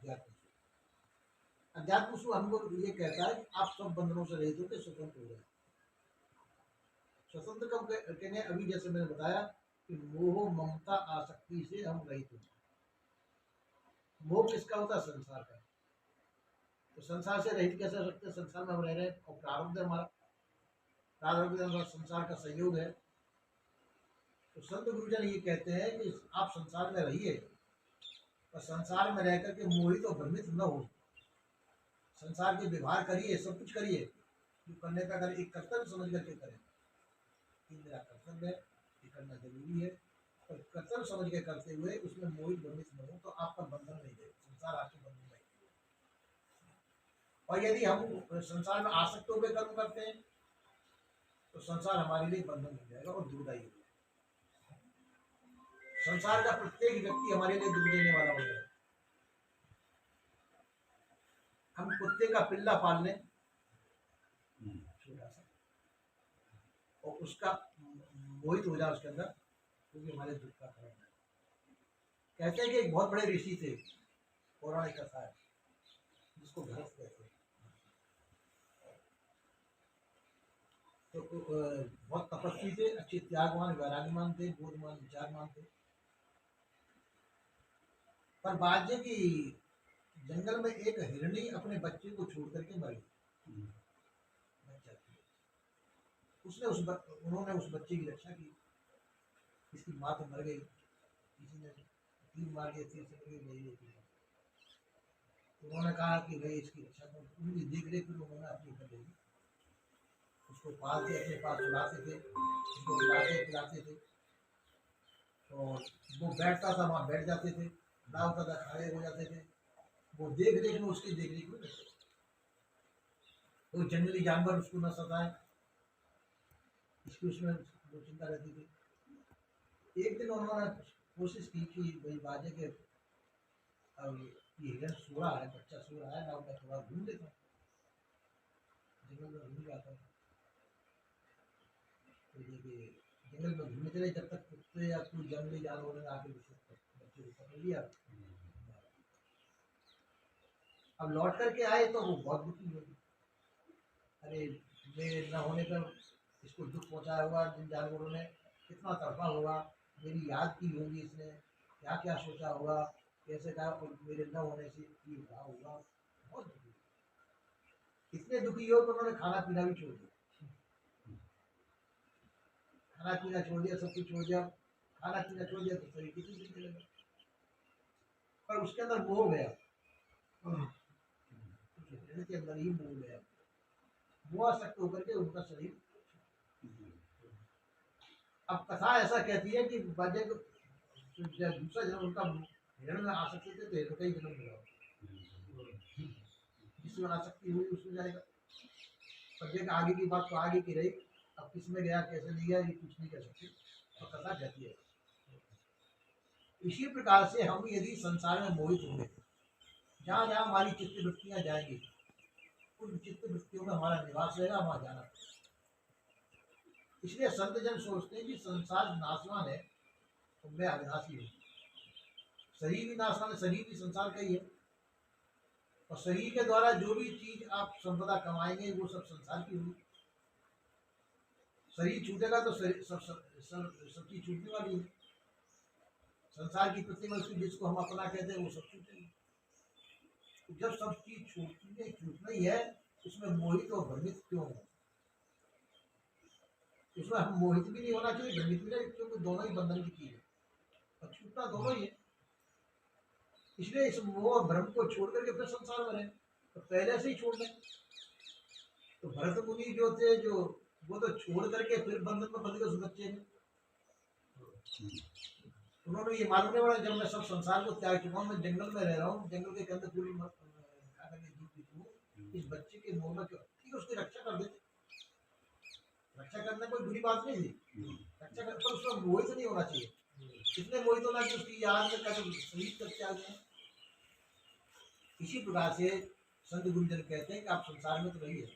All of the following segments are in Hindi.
अध्यात्म सुख। अध्यात्म सुख हमको ये कहता है कि आप सब बंधनों से रहित होकर स्वतंत्र हो जाए। स्वतंत्र कब कहने, अभी जैसे मैंने बताया कि मोह ममता आसक्ति से हम रहित हो। मोह किसका होता है? संसार का। तो संसार से रहित कैसे हो सकते हैं? संसार में हम रह रहे हैं और प्रारब्ध है हमारा, प्रारब्ध हमारा संसार का संयोग है। तो संत गुरुजन ये कहते हैं कि आप संसार में रहिए और संसार में रह करके मोहित और भ्रमित न हो। संसार के व्यवहार करिए, सब कुछ करिए, जो करने का करें, एक कर्तव्य समझ करके करें कि मेरा कर्तव्य है, ये करना जरूरी है, और कर्तव्य समझ के करते हुए उसमें मोहित भ्रमित न हो, तो आपका बंधन नहीं देगा, संसार आपके बंधन नहीं। और यदि हम संसार में आसक्त होकर कर्म करते हैं तो संसार हमारे लिए बंधन हो जाएगा और दुखदायी हो जाएगा। संसार का प्रत्येक व्यक्ति हमारे लिए दुख देने वाला हो जाएगा। हम कुत्ते का पिल्ला पाल लें छोटा सा, और उसका मोहित हो जाए उसके अंदर, क्योंकि हमारे दुख का कारण है। कहते हैं कि एक बहुत बड़े ऋषि थे, पौराणिक कथा है, जिसको भरत कहते हैं। तो बहुत तपस्वी थे, अच्छे त्यागवान वैराग्यमान थे, बोधमान विचारमान थे। पर बात यह कि जंगल में एक हिरणी अपने बच्चे को छोड़ करके मर गई। उन्होंने उस बच्चे की रक्षा की। इसकी माँ तो मर गई, किसी ने तीर मार दिया, तीर से मर गई। उन्होंने कहा कि भाई इसकी रक्षा करो। उनकी देख रेख उन्होंने अपनी कर ली। उसको पालते, अपने पास सुलाते थे, उसको खिलाते पिलाते थे, और वो बैठता था वहाँ बैठ जाते थे, दावता था खड़े हो जाते थे। वो देख रेख में, उसकी देख रेख में कोई जंगली जानवर उसको न सताए, इसकी उसमें वो चिंता रहती थी। एक दिन उन्होंने कोशिश की कि भाई बाजे के अब ये हिरण सो रहा है, बच्चा सो रहा है ना, मैं थोड़ा घूम लेता हूँ, जंगल में घूम जाता हूँ। तो देखिए जंगल में घूमने चले, जब तक कुत्ते या कोई जंगली जानवर ने आके बच्चे को पकड़ लिया। अब लौट करके आए तो वो बहुत दुखी हो गई। अरे मेरे न होने पर इसको दुख पहुंचाया हुआ, जिन जानवरों ने कितना तड़पा होगा, मेरी याद की होगी, इसने क्या क्या सोचा होगा, कैसे कहा, और मेरे न होने से ये हुआ होगा। बहुत दुखी, इतने दुखी हो तो उन्होंने खाना पीना भी छोड़ दिया। खाना पीना छोड़ दिया, सब कुछ छोड़ दिया। खाना पीना छोड़ दिया तो शरीर किसी से मिलेगा, पर उसके अंदर मोह गया, के अंदर ही मोह गया, मोह आसक्त होकर के उनका शरीर। अब कथा ऐसा कहती है कि बाजे को दूसरा जन्म उनका हिरण में आसक्ति थे तो कई जन्म मिला, जिसमें आसक्ति हुई उसमें जाएगा। पर आगे की बात तो आगे की रही, अब किसमें गया कैसे नहीं गया ये कुछ नहीं कह सकते, तो कथा कहती है। इसी प्रकार से हम यदि संसार में मोहित होंगे, जहाँ जहाँ हमारी चित्त वृत्तियाँ जाएंगी, उन चित्त वृत्तियों में हमारा निवास रहेगा, वहाँ जाना। इसलिए संत जन सोचते हैं कि संसार नाशवान है तो मैं अविनाशी हूँ। शरीर भी नाशवान है, शरीर भी संसार का ही है, और शरीर के द्वारा जो भी चीज आप संपदा कमाएंगे वो सब संसार की होगी। शरीर छूटेगा तो सब चीज छूटने वाली है। संसार की प्रतिमा जिसको हम अपना कहते हैं वो सब छूटेगी। तो जब सब चीज छूटना ही है, उसमें मोहित और भ्रमित क्यों हो? उसमें हम मोहित भी नहीं होना चाहिए, भ्रमित भी नहीं, क्योंकि दोनों ही बंधन की चीज है और छूटना दोनों ही है। इसलिए इस मोह और भ्रम को छोड़ करके फिर संसार में रहे, तो पहले से ही छोड़ दें। तो भरत मुनि जो थे, जो वो तो छोड़ करके फिर बंधन में बंध गए उस बच्चे में। उन्होंने ये मालूम नहीं पड़ा, जब मैं सब संसार को त्याग चुका हूँ, मैं जंगल में रह रहा हूँ, जंगल के अंदर पूरी इस बच्चे के मोह में क्यों? ठीक है, उसकी रक्षा कर देते, रक्षा करना कोई बुरी बात नहीं थी, रक्षा कर, पर उसमें मोहित नहीं होना चाहिए। कितने मोहित होना चाहिए उसकी याद में कर शहीद कर त्याग दें। इसी प्रकार से संत गुरुजन कहते हैं कि आप संसार में तो रहिए,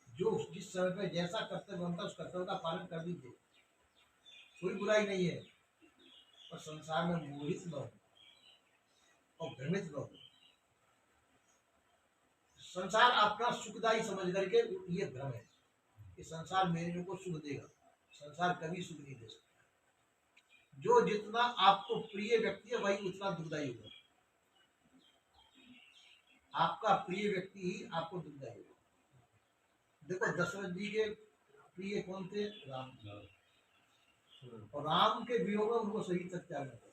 जो जिस समय पे जैसा कर्तव्य बनता है उस कर्तव्य का पालन कर दीजिए, कोई बुराई नहीं है, और संसार में मोहित न हो। और भ्रमित न हो। संसार आपका सुखदायी समझ करके ये भ्रम है कि संसार मेरे को सुख देगा। संसार कभी सुख नहीं दे सकता। जो जितना आपको प्रिय व्यक्ति है वही उतना दुखदायी होगा। आपका प्रिय व्यक्ति ही आपको दुखदायी होगा। देखो दशरथ जी के प्रिय कौन थे? राम। और राम के वियोग में उनको शरीर तक त्यागना पड़ा।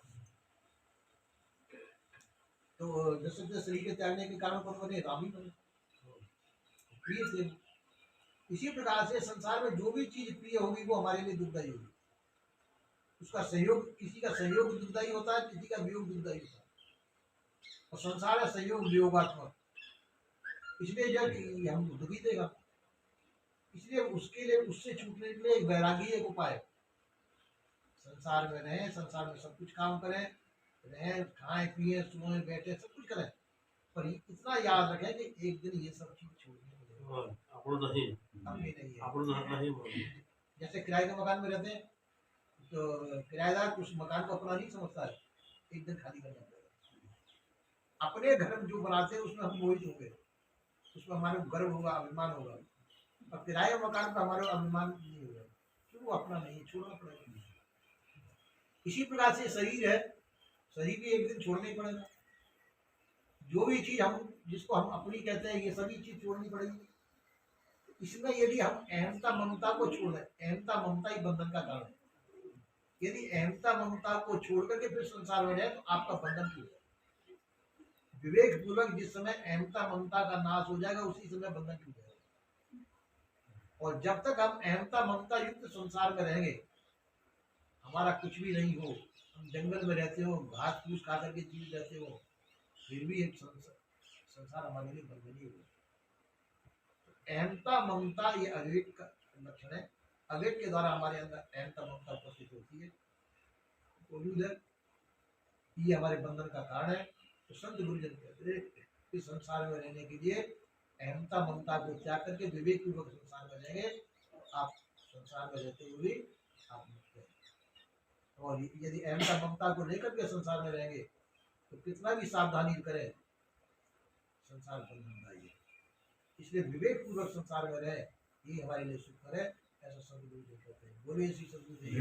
तो दशरथ के शरीर के त्यागने के कारण कौन बने? राम ही बने, प्रिय थे। इसी प्रकार से संसार में जो भी चीज प्रिय होगी वो हमारे लिए दुखदायी होगी। उसका सहयोग, किसी का सहयोग दुखदायी होता है, किसी का वियोग दुखदायी होता है। और संसार है सहयोग वियोगात्मक, इसलिए जब हम दुखी देगा, इसलिए उसके लिए, उससे छूटने के लिए एक वैरागी एक उपाय। संसार में रहें, संसार में सब कुछ काम करें, रहें, खाएं पिए सोएं बैठे सब कुछ करें, पर इतना याद रखें कि एक दिन ये सब चीज छोड़नी नहीं। जैसे किराए के मकान में रहते हैं तो किराएदार उस मकान को अपना नहीं समझता है, एक दिन खाली करना पड़ेगा। अपने घर में जो बनाते हैं उसमें हम मोहित होंगे, उसमें हमारे गर्व होगा, अभिमान होगा। और किराए मकान पर हमारा अभिमान नहीं होगा, क्यों? अपना नहीं, छोड़ना पड़ेगा। इसी प्रकार से शरीर है, शरीर भी एक दिन छोड़ना ही पड़ेगा। जो भी चीज हम, जिसको हम अपनी कहते हैं, ये सभी चीज छोड़नी पड़ेगी। इसमें यदि हम अहमता ममता को छोड़ दें, अहमता ममता ही बंधन का कारण है। यदि अहमता ममता को छोड़ करके फिर संसार में जाए तो आपका बंधन टूट जाएगा। विवेक पूर्वक जिस समय अहमता ममता का नाश हो जाएगा उसी समय बंधन टूट जाएगा। और जब तक हम अहमता ममता युक्त संसार में रहेंगे, हमारा कुछ भी नहीं हो, हम जंगल में रहते हो, घास फूस खा करके जीव रहते हो, फिर भी एक संसार हमारे लिए बंधन ही होगा। अहमता ममता ये अविवेक का लक्षण है। अविवेक के द्वारा हमारे अंदर अहमता ममता उपस्थित होती है, ये हमारे बंधन का कारण है। तो संत गुरुजन कहते हैं कि संसार में रहने के लिए अहमता ममता को त्याग करके विवेक पूर्वक संसार में रहेंगे, आप संसार में रहते हुए आप मुक्त हैं। और यदि अहमता ममता को लेकर के संसार में रहेंगे तो कितना भी सावधानी करें, संसार बंधनदायी है। इसलिए विवेक पूर्वक संसार में रहे, ये हमारे लिए सुख है। ऐसा संत गुरुदेव कहते हैं। बोलिए श्री सद्गुरुदेव।